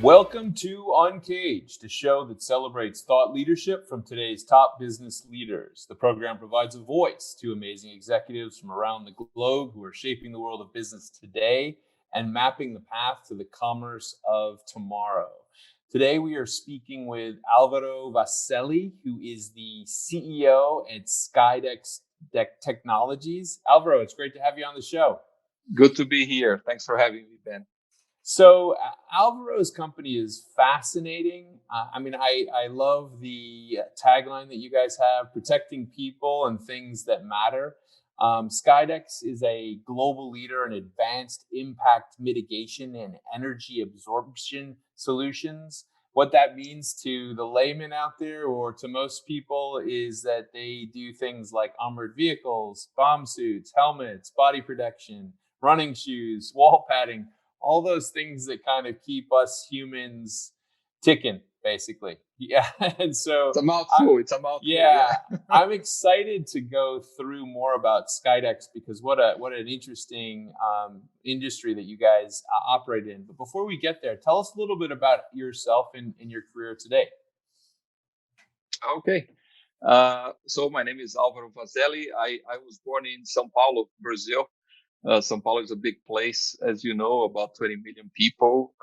Welcome to UNCAGED, a show that celebrates thought leadership from today's top business leaders. The program provides a voice to amazing executives from around the globe who are shaping the world of business today and mapping the path to the commerce of tomorrow. Today, we are speaking with Alvaro Vaselli, who is the CEO at SKYDEX Technologies. Alvaro, it's great to have you on the show. Good to be here. Thanks for having me, Ben. So Alvaro's company is fascinating. I love the tagline that you guys have, protecting people and things that matter. SKYDEX is a global leader in advanced impact mitigation and energy absorption solutions. What that means to the layman out there or to most people is that they do things like armored vehicles, bomb suits, helmets, body protection, running shoes, wall padding, all those things that kind of keep us humans ticking, basically. Yeah. And so it's a mouthful. Yeah. I'm excited to go through more about SKYDEX because what an interesting industry that you guys operate in. But before we get there, tell us a little bit about yourself and your career today. Okay. So my name is Alvaro Vaselli. I was born in São Paulo, Brazil. São Paulo is a big place, as you know, about 20 million people.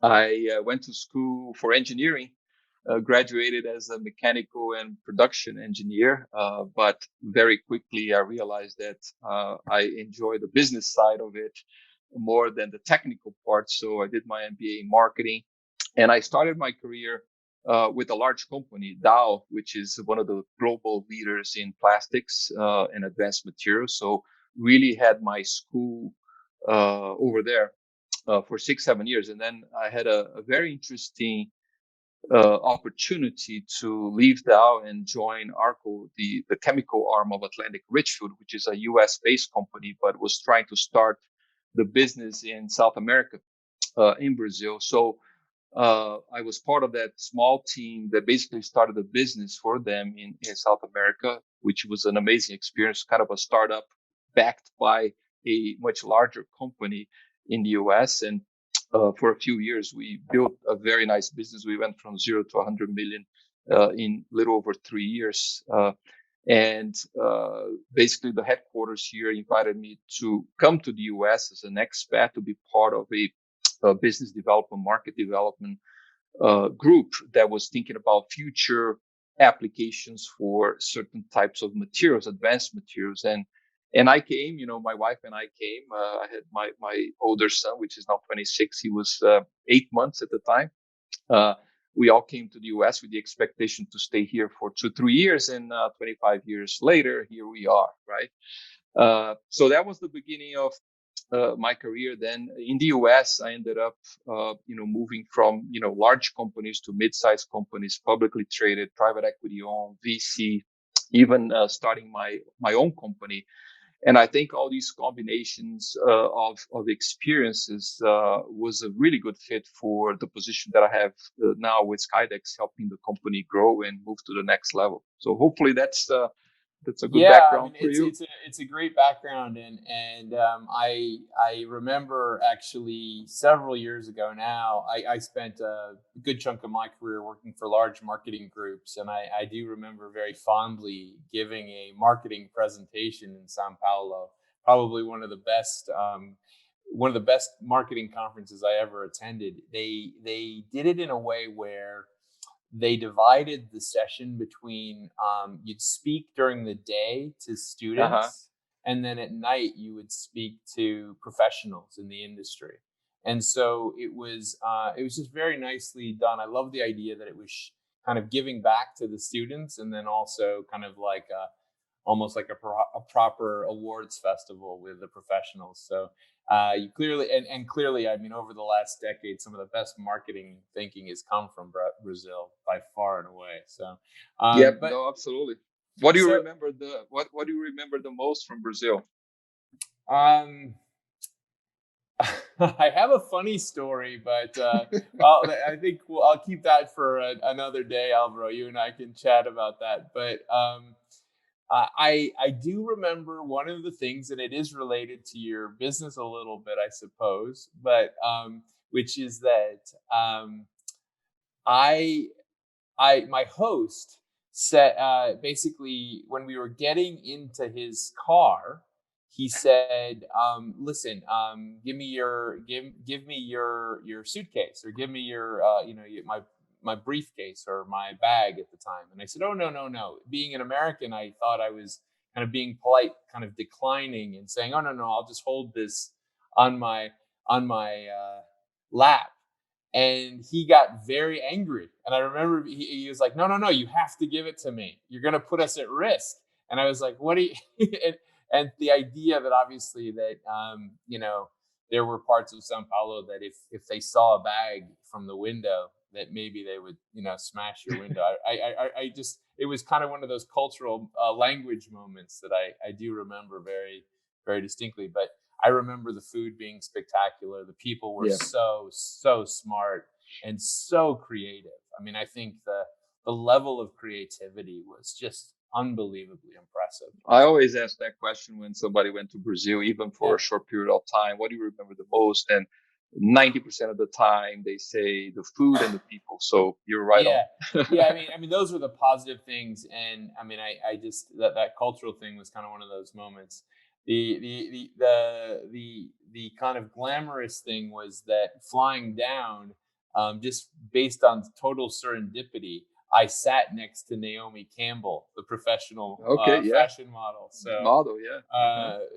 I went to school for engineering, graduated as a mechanical and production engineer. But very quickly, I realized that I enjoy the business side of it more than the technical part. So I did my MBA in marketing, and I started my career with a large company, DOW, which is one of the global leaders in plastics and advanced materials. So really had my school over there for 6-7 years. And then I had a very interesting opportunity to leave Dow and join ARCO, the chemical arm of Atlantic Richfield, which is a US-based company, but was trying to start the business in South America, in Brazil. So I was part of that small team that basically started a business for them in South America, which was an amazing experience, kind of a startup backed by a much larger company in the US. And for a few years, we built a very nice business. We went from 0 to 100 million in little over 3 years. Basically, the headquarters here invited me to come to the US as an expat to be part of a business development, market development group that was thinking about future applications for certain types of materials, advanced materials. And I came, my wife and I came. I had my older son, which is now 26. He was 8 months at the time. We all came to the US with the expectation to stay here for 2-3 years, and 25 years later, here we are, right? So that was the beginning of my career. Then in the US, I ended up, moving from, large companies to mid-sized companies, publicly traded, private equity owned, VC, even starting my own company. And I think all these combinations of experiences was a really good fit for the position that I have now with SKYDEX, helping the company grow and move to the next level. So hopefully that's a good background for you. It's a great background, and I remember actually several years ago now, I spent a good chunk of my career working for large marketing groups, and I do remember very fondly giving a marketing presentation in São Paulo, probably one of the best marketing conferences I ever attended. They did it in a way where they divided the session between you'd speak during the day to students, and then at night you would speak to professionals in the industry. And so it was just very nicely done. I love the idea that it was kind of giving back to the students, and then also kind of like almost like a proper awards festival with the professionals. So you clearly, and clearly, I mean, over the last decade, some of the best marketing thinking has come from Brazil by far and away. So, no, absolutely. What do you remember what do you remember the most from Brazil? I have a funny story, but I think I'll keep that for another day, Alvaro. You and I can chat about that. But I do remember one of the things, and it is related to your business a little bit, I suppose. But which is that my host said basically when we were getting into his car, he said, "Listen, give me your suitcase, or give me your my briefcase or my bag at the time." And I said, "Oh, no. Being an American, I thought I was kind of being polite, kind of declining and saying, 'Oh, no, I'll just hold this on my lap.'" And he got very angry. And I remember he was like, no, you have to give it to me. You're going to put us at risk. And I was like, what do you, and the idea that obviously that, there were parts of Sao Paulo that if they saw a bag from the window, that maybe they would, smash your window. I just, it was kind of one of those cultural language moments that I do remember very, very distinctly. But I remember the food being spectacular. The people were so smart and so creative. I mean, I think the level of creativity was just unbelievably impressive. I always ask that question when somebody went to Brazil, even for a short period of time. What do you remember the most? And 90% of the time they say the food and the people. So you're right on. Yeah. I mean, those were the positive things. And I mean, I just, that cultural thing was kind of one of those moments. The kind of glamorous thing was that flying down, just based on total serendipity, I sat next to Naomi Campbell, the professional fashion model. So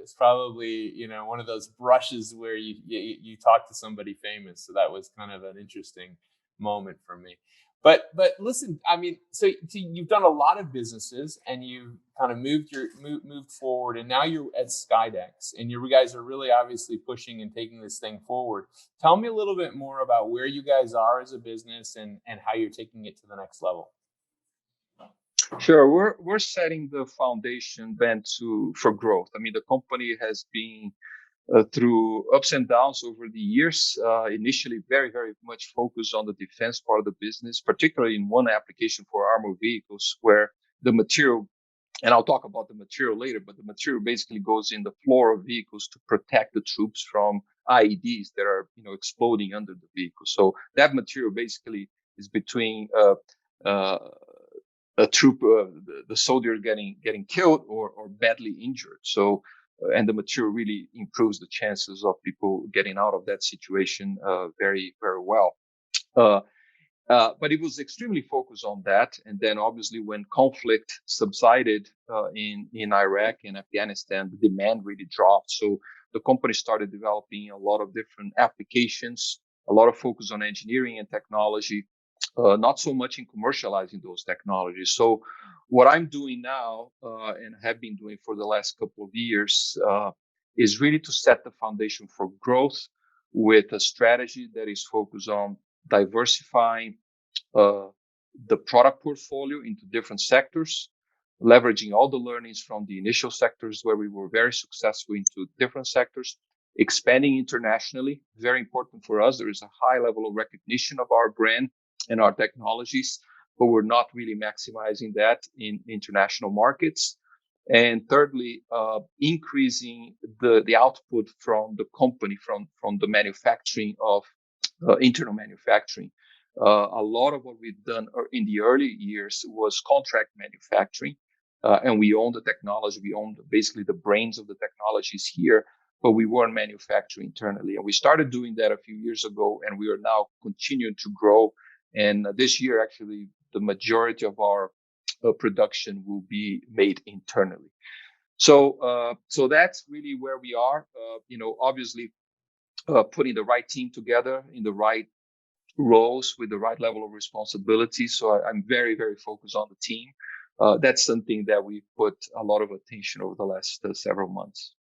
it's probably one of those brushes where you talk to somebody famous. So that was kind of an interesting moment for me. But listen, I mean, so you've done a lot of businesses and you've kind of moved forward, and now you're at SKYDEX, and you guys are really obviously pushing and taking this thing forward. Tell me a little bit more about where you guys are as a business and how you're taking it to the next level. Sure, we're setting the foundation then for growth. I mean, the company has been through ups and downs over the years. Initially, very, very much focused on the defense part of the business, particularly in one application for armored vehicles, where the material, and I'll talk about the material later, but the material basically goes in the floor of vehicles to protect the troops from IEDs that are, exploding under the vehicle. So that material basically is between a troop, the soldier getting killed or badly injured. So and the material really improves the chances of people getting out of that situation very, very well. But it was extremely focused on that. And then obviously when conflict subsided in Iraq and Afghanistan, the demand really dropped. So the company started developing a lot of different applications, a lot of focus on engineering and technology, not so much in commercializing those technologies. So what I'm doing now and have been doing for the last couple of years is really to set the foundation for growth with a strategy that is focused on diversifying the product portfolio into different sectors, leveraging all the learnings from the initial sectors where we were very successful into different sectors, expanding internationally, very important for us. There is a high level of recognition of our brand and our technologies, but we're not really maximizing that in international markets. And thirdly, increasing the output from the company, from the manufacturing of internal manufacturing. A lot of what we've done in the early years was contract manufacturing, and we own the technology. We own basically the brains of the technologies here, but we weren't manufacturing internally. And we started doing that a few years ago, and we are now continuing to grow. And this year, actually, the majority of our production will be made internally. So that's really where we are. Obviously, putting the right team together in the right roles with the right level of responsibility. So I'm very, very focused on the team. That's something that we put a lot of attention over the last several months.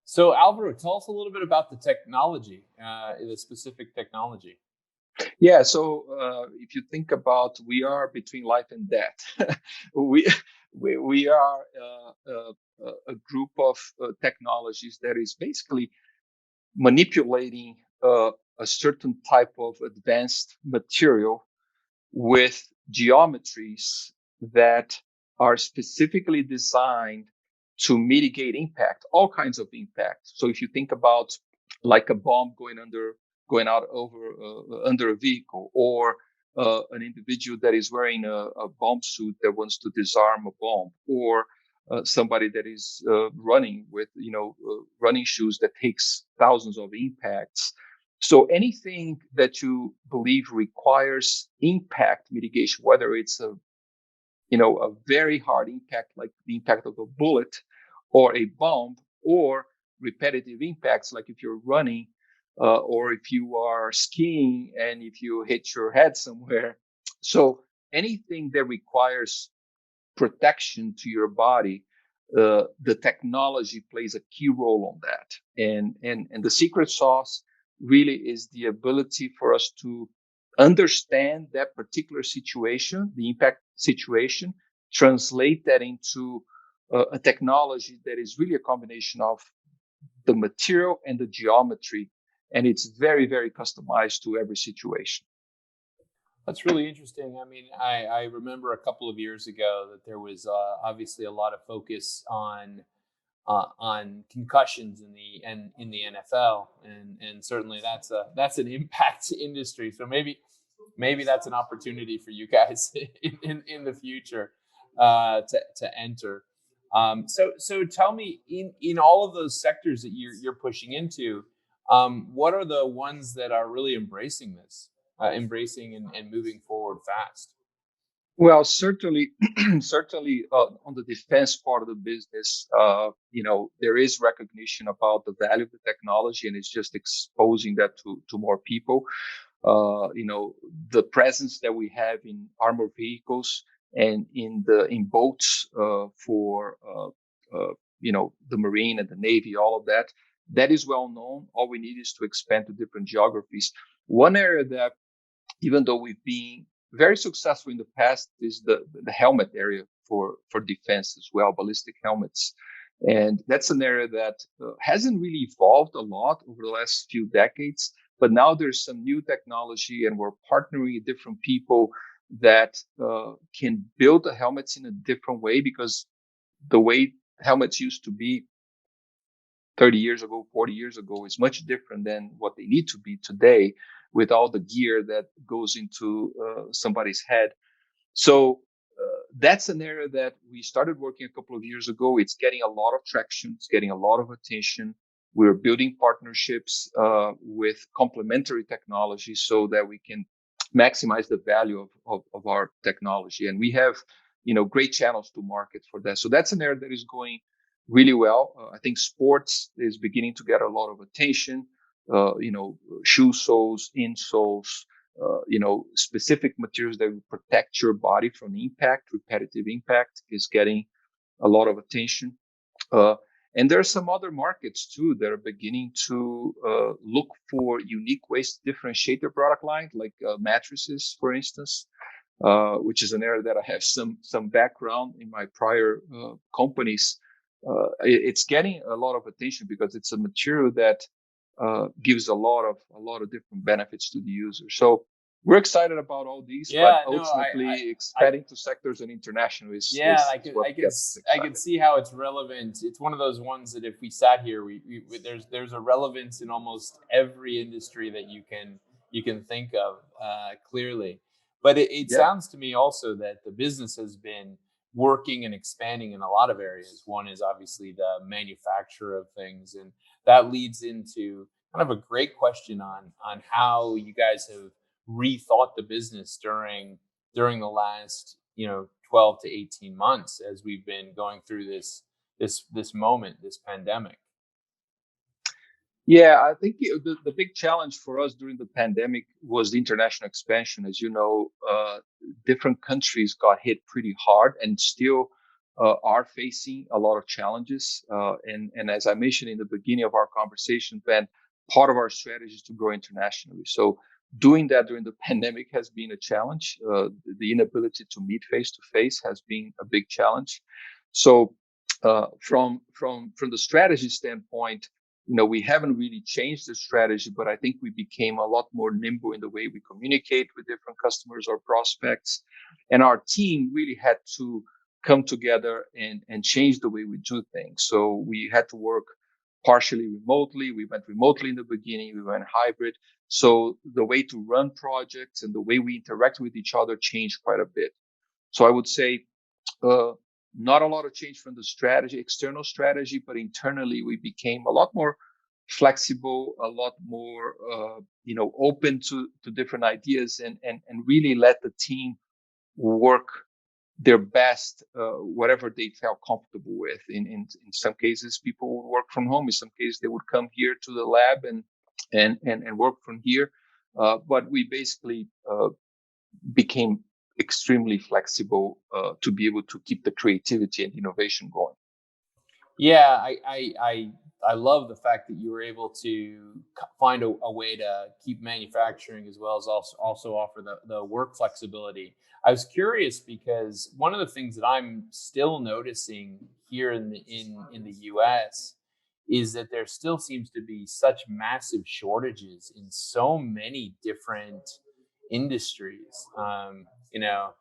So Alvaro, tell us a little bit about the technology, the specific technology. Yeah. So if you think about, we are between life and death. we are a group of technologies that is basically manipulating a certain type of advanced material with geometries that are specifically designed to mitigate impact, all kinds of impact. So if you think about like a bomb going under going out under a vehicle, or an individual that is wearing a bomb suit that wants to disarm a bomb, or somebody that is running with running shoes that takes thousands of impacts. So anything that you believe requires impact mitigation, whether it's a very hard impact like the impact of a bullet or a bomb, or repetitive impacts like if you're running or if you are skiing and if you hit your head somewhere. So anything that requires protection to your body, the technology plays a key role on that. And the secret sauce really is the ability for us to understand that particular situation, the impact situation, translate that into a technology that is really a combination of the material and the geometry, and it's very, very customized to every situation. That's really interesting. I mean, I remember a couple of years ago that there was obviously a lot of focus on concussions in the NFL, and certainly that's an impact industry. So maybe that's an opportunity for you guys in the future to enter. So tell me, in all of those sectors that you're pushing into, what are the ones that are really embracing this? Embracing and moving forward fast? Well, certainly, certainly on the defense part of the business, there is recognition about the value of the technology, and it's just exposing that to more people. The presence that we have in armored vehicles and in boats for the Marine and the Navy, all of that, that is well known. All we need is to expand to different geographies. One area that, even though we've been very successful in the past, is the helmet area for defense as well, ballistic helmets. And that's an area that hasn't really evolved a lot over the last few decades, but now there's some new technology, and we're partnering with different people that can build the helmets in a different way, because the way helmets used to be 30 years ago, 40 years ago is much different than what they need to be today, with all the gear that goes into somebody's head. So that's an area that we started working a couple of years ago. It's getting a lot of traction. It's getting a lot of attention. We're building partnerships with complementary technology so that we can maximize the value of our technology. And we have, great channels to market for that. So that's an area that is going really well. I think sports is beginning to get a lot of attention. Shoe soles, insoles, specific materials that will protect your body from impact, repetitive impact, is getting a lot of attention. And there are some other markets too that are beginning to look for unique ways to differentiate their product line, like mattresses, for instance, which is an area that I have some background in my prior companies. It's getting a lot of attention because it's a material that gives a lot of different benefits to the user. So we're excited about all these, but ultimately expanding to sectors and international is I can see how it's relevant. It's one of those ones that if we sat here, we there's a relevance in almost every industry that you can think of clearly. But it sounds to me also that the business has been working and expanding in a lot of areas. One is obviously the manufacture of things, and that leads into kind of a great question on how you guys have rethought the business during the last 12 to 18 months as we've been going through this moment, this pandemic. Yeah, I think the big challenge for us during the pandemic was the international expansion. As you know, different countries got hit pretty hard and still are facing a lot of challenges. And as I mentioned in the beginning of our conversation, Ben, part of our strategy is to grow internationally. So doing that during the pandemic has been a challenge. The inability to meet face to face has been a big challenge. So from the strategy standpoint, we haven't really changed the strategy, but I think we became a lot more nimble in the way we communicate with different customers or prospects. And our team really had to come together and change the way we do things. So we had to work partially remotely. We went remotely in the beginning. We went hybrid. So the way to run projects and the way we interact with each other changed quite a bit. So I would say not a lot of change from the strategy, external strategy, but internally we became a lot more flexible, a lot more open to different ideas, and really let the team work their best, whatever they felt comfortable with. In some cases, people would work from home. In some cases, they would come here to the lab and work from here. But we basically became extremely flexible to be able to keep the creativity and innovation going. Yeah, I love the fact that you were able to find a way to keep manufacturing as well as also offer the work flexibility. I was curious because one of the things that I'm still noticing here in the US is that there still seems to be such massive shortages in so many different industries. You know,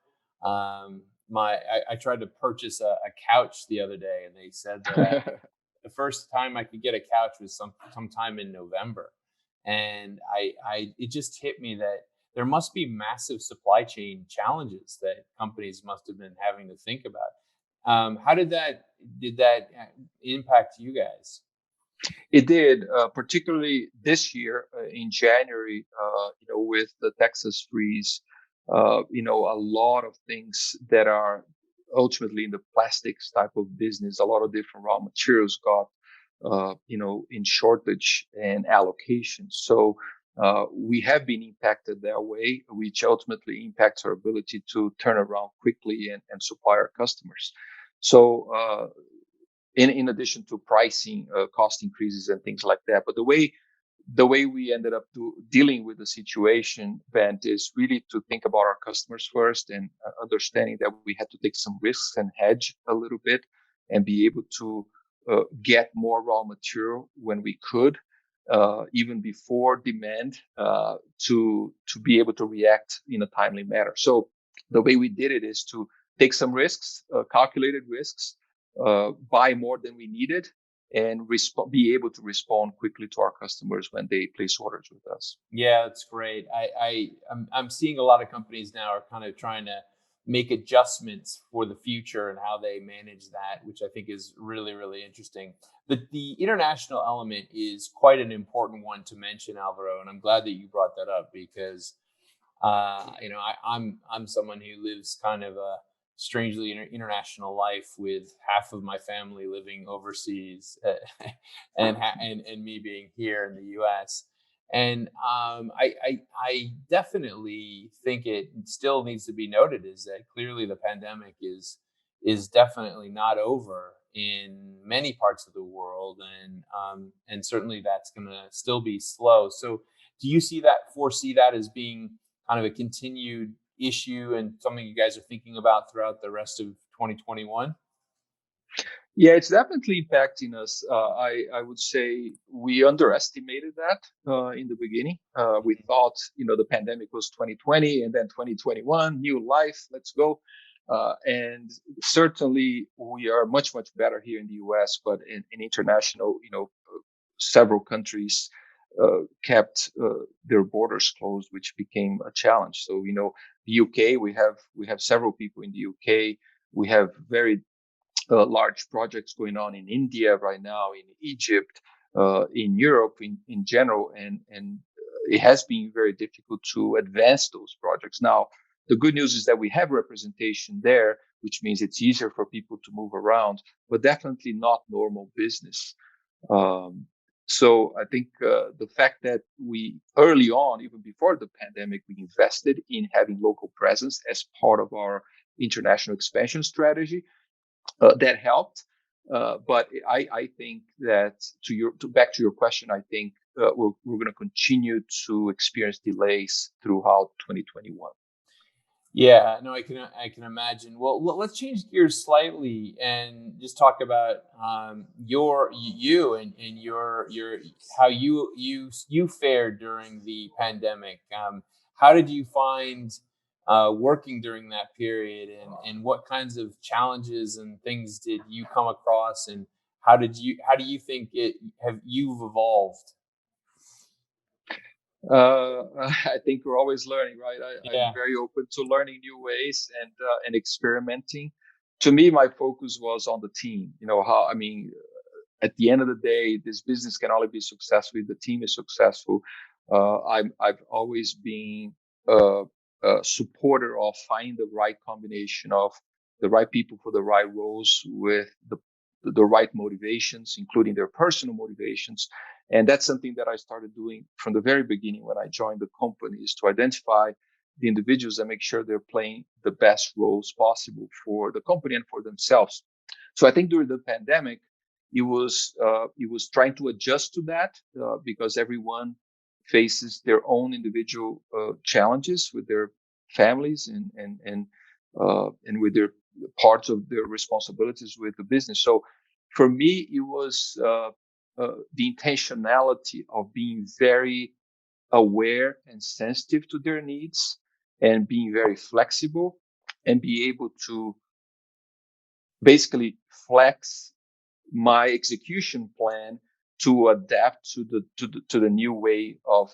I tried to purchase a couch the other day, and they said that the first time I could get a couch was sometime in November, and I it just hit me that there must be massive supply chain challenges that companies must have been having to think about. How did that impact you guys? It did, particularly this year in January, with the Texas freeze. A lot of things that are ultimately in the plastics type of business, a lot of different raw materials got, in shortage and allocation. So we have been impacted that way, which ultimately impacts our ability to turn around quickly and supply our customers. So in addition to pricing, cost increases and things like that. But the way we ended up dealing with the situation, Bent, is really to think about our customers first and understanding that we had to take some risks and hedge a little bit and be able to get more raw material when we could, even before demand, to be able to react in a timely manner. So the way we did it is to take some risks, calculated risks, buy more than we needed, and be able to respond quickly to our customers when they place orders with us. Yeah, that's great. I'm seeing a lot of companies now are kind of trying to make adjustments for the future and how they manage that, which I think is really, really interesting. The international element is quite an important one to mention, Alvaro, and I'm glad that you brought that up because I'm someone who lives kind of a strangely international life with half of my family living overseas, and me being here in the U.S. And I definitely think it still needs to be noted is that clearly the pandemic is definitely not over in many parts of the world, and certainly that's going to still be slow. So, do you foresee that as being kind of a continued issue and something you guys are thinking about throughout the rest of 2021? Yeah, it's definitely impacting us. I would say we underestimated that in the beginning. We thought, the pandemic was 2020 and then 2021, new life, let's go. And certainly we are much, much better here in the US, but in international, several countries kept their borders closed, which became a challenge. So, the UK, we have several people in the UK. We have very large projects going on in India right now, in Egypt, in Europe in general, and it has been very difficult to advance those projects. Now, the good news is that we have representation there, which means it's easier for people to move around, but definitely not normal business. Um, so I think the fact that we early on, even before the pandemic, we invested in having local presence as part of our international expansion strategy, that helped. But I think that back to your question, I think we're going to continue to experience delays throughout 2021. Yeah, no, I can imagine. Well, let's change gears slightly and just talk about you and your how you fared during the pandemic. How did you find working during that period, and what kinds of challenges and things did you come across, and how do you think you've evolved? I think we're always learning, right? I'm very open to learning new ways and experimenting. To me, my focus was on the team. At the end of the day, this business can only be successful if the team is successful. I've always been a supporter of finding the right combination of the right people for the right roles with the right motivations, including their personal motivations. And that's something that I started doing from the very beginning when I joined the company, is to identify the individuals and make sure they're playing the best roles possible for the company and for themselves. So I think during the pandemic, it was trying to adjust to that because everyone faces their own individual challenges with their families and with their parts of their responsibilities with the business. So for me, it was the intentionality of being very aware and sensitive to their needs and being very flexible and be able to basically flex my execution plan to adapt to the new way of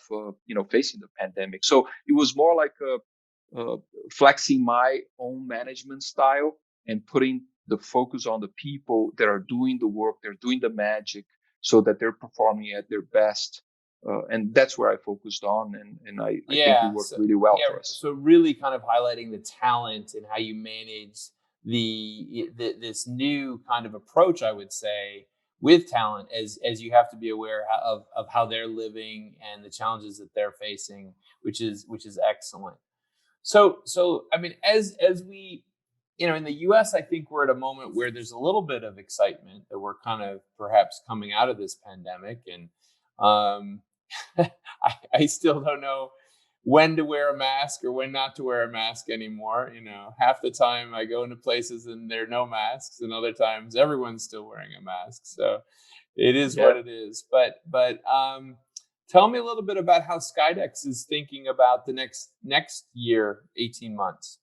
facing the pandemic. So it was more like flexing my own management style and putting the focus on the people that are doing the work, they're doing the magic, so that they're performing at their best. And that's where I focused on, and I think it worked really well for us. So really kind of highlighting the talent and how you manage this new kind of approach, I would say, with talent, as you have to be aware of how they're living and the challenges that they're facing, which is excellent. So I mean, as we, in the U.S., I think we're at a moment where there's a little bit of excitement that we're kind of perhaps coming out of this pandemic, and um, I still don't know when to wear a mask or when not to wear a mask anymore. Half the time I go into places and there are no masks, and other times everyone's still wearing a mask. So it is what it is. But tell me a little bit about how SKYDEX is thinking about the next year, 18 months.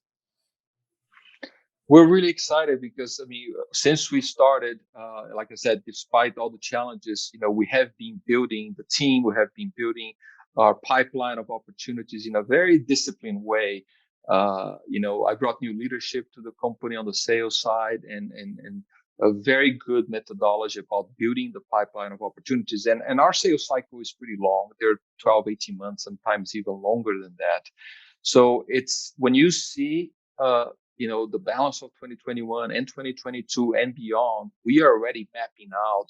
We're really excited because, since we started, like I said, despite all the challenges, we have been building the team, we have been building our pipeline of opportunities in a very disciplined way. I brought new leadership to the company on the sales side and a very good methodology about building the pipeline of opportunities. And our sales cycle is pretty long. They're 12, 18 months, sometimes even longer than that. So it's when you see, the balance of 2021 and 2022 and beyond, we are already mapping out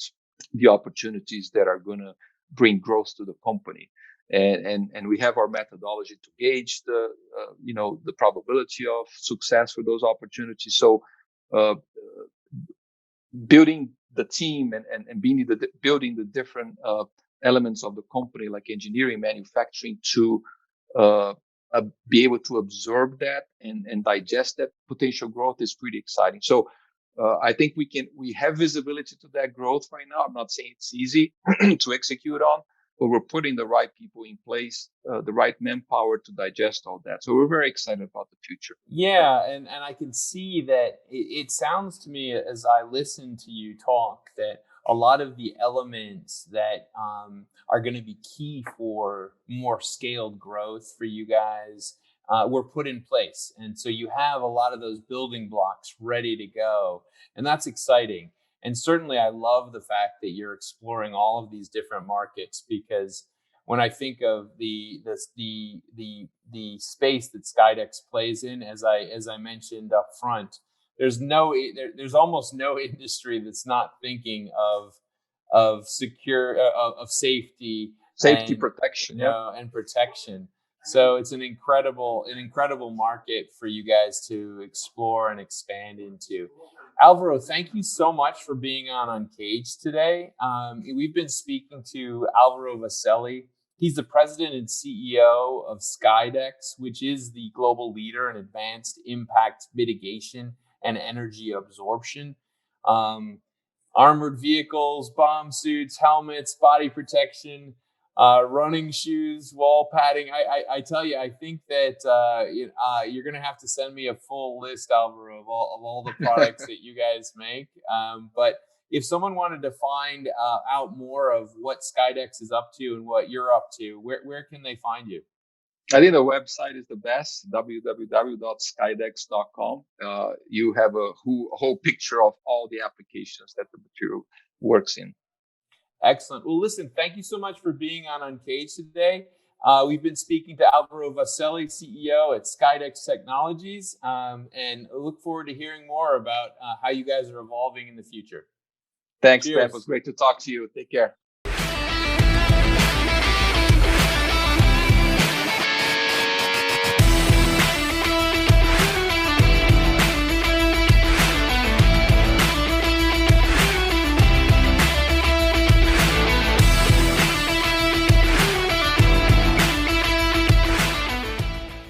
the opportunities that are going to bring growth to the company. And we have our methodology to gauge the probability of success for those opportunities. So building the team and building the different elements of the company, like engineering, manufacturing, to be able to absorb that and digest that potential growth is pretty exciting. So I think we have visibility to that growth right now. I'm not saying it's easy to execute on, but we're putting the right people in place, the right manpower to digest all that. So we're very excited about the future. Yeah, and I can see that it sounds to me, as I listen to you talk, that a lot of the elements that are going to be key for more scaled growth for you guys were put in place. And so you have a lot of those building blocks ready to go. And that's exciting. And certainly I love the fact that you're exploring all of these different markets, because when I think of the space that SKYDEX plays in, as I mentioned up front, there's almost no industry that's not thinking of secure of safety and protection, and protection. So it's an incredible market for you guys to explore and expand into. Alvaro, thank you so much for being on UNCAGED today. We've been speaking to Alvaro Vaselli. He's the president and CEO of SKYDEX, which is the global leader in advanced impact mitigation and energy absorption. Armored vehicles, bomb suits, helmets, body protection, running shoes, wall padding. I tell you, I think that you're going to have to send me a full list, Alvaro, of all the products that you guys make. But if someone wanted to find out more of what SKYDEX is up to and what you're up to, where can they find you? I think the website is the best, www.skydex.com. You have a whole picture of all the applications that the material works in. Excellent. Well, listen, thank you so much for being on Uncaged today. We've been speaking to Alvaro Vaselli, CEO at SKYDEX Technologies, and I look forward to hearing more about how you guys are evolving in the future. Thanks, Cheers. Ben. It was great to talk to you. Take care.